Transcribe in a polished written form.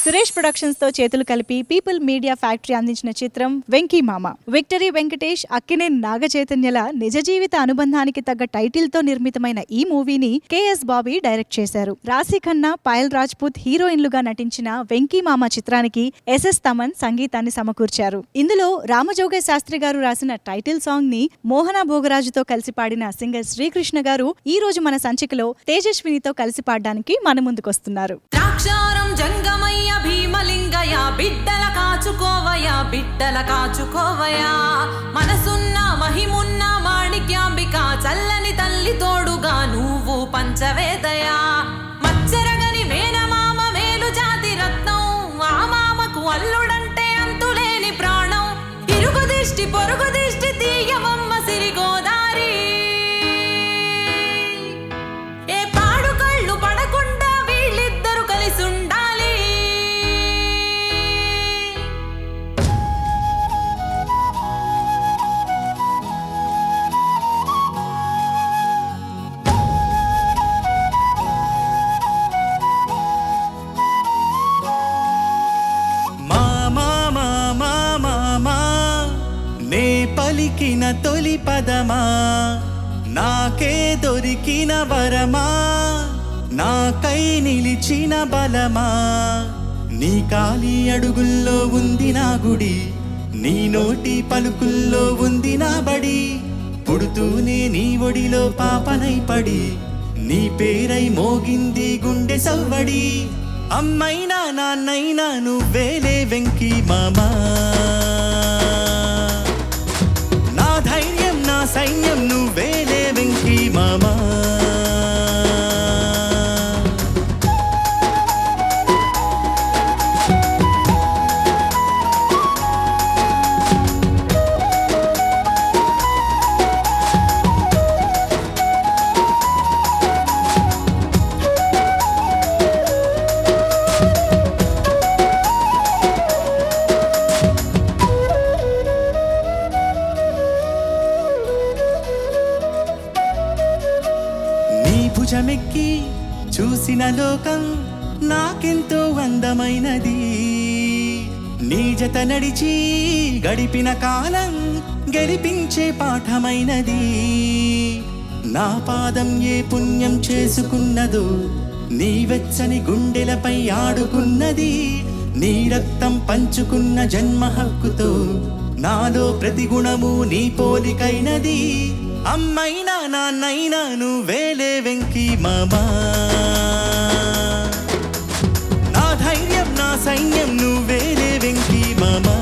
Suresh productions తో చేతులు కలిపి పీపుల్ మీడియా ఫ్యాక్టరీ అందించిన చిత్రం వెంకీ మామ. విక్టరీ వెంకటేష్, అక్కినేని నాగ చైతన్యల నిజ జీవిత అనుబంధానికి తగ్గ టైటిల్ తో నిర్మితమైన ఈ మూవీని కెఎస్ బాబీ డైరెక్ట్ చేశారు. రాశీ ఖన్నా, పాయల్ రాజ్పూత్ హీరోయిన్లుగా నటించిన వెంకీ మామ చిత్రానికి ఎస్ఎస్ తమన్ సంగీతాన్ని సమకూర్చారు. ఇందులో రామజోగయ్య శాస్త్రి గారు రాసిన టైటిల్ సాంగ్ ని మోహన భోగరాజుతో కలిసి పాడిన సింగర్ శ్రీకృష్ణ గారు ఈ రోజు మన సంచికలో తేజస్వినితో కలిసి పాడడానికి మన ముందుకొస్తున్నారు. భీమలింగయ బిడ్డల కాచుకోవయా, బిడ్డల కాచుకోవయా, మనసున్న మహిమున్న మాణిక్యాంబిక, చల్లని తల్లి తోడుగా నువ్వు పంచవేదయా, మచ్చరగని మేనమామ మేలు జాతి రత్నం, ఆ మామకు అల్లుడంటే అంతులేని ప్రాణం, ఇరుగు దిష్టి పొరుగు దిష్టి తీయవమ్మ సిరిగోదారి, ఏ పాడు కళ్ళు పడకుండా వీళ్ళిద్దరు కలిసుండాలి. పలికిన తొలి పదమా, నాకే దొరికిన వరమా, నాకై నిలిచిన బలమా, నీ కాలి అడుగుల్లో ఉంది నా గుడి, నీ నోటి పలుకుల్లో ఉంది నా బడి, పుడుతూనే నీ ఒడిలో పాపనై పడి, నీ పేరై మోగింది గుండె సవ్వడి, అమ్మైనా నాన్నైనా నువ్వేలే వెంకీ మామా, ధైర్యం నా సైన్యం నువ్వేలే వెంకీ మామా. భుజమెక్కి చూసిన లోకం నాకెంతో అందమైనది, నీ జత నడిచి గడిపిన కాలం గెలిపించే పాఠమైనది, నా పాదం ఏ పుణ్యం చేసుకున్నదో నీ వెచ్చని గుండెలపై ఆడుకున్నది, నీ రక్తం పంచుకున్న జన్మ హక్కుతో నాలో ప్రతి గుణము నీ పోలికైనది, అమ్మైనా నాన్నైనా నువ్వేలే వెంకీ మామా, నా ధైర్యం నా సైన్యం నువ్వేలే వెంకీ మామా.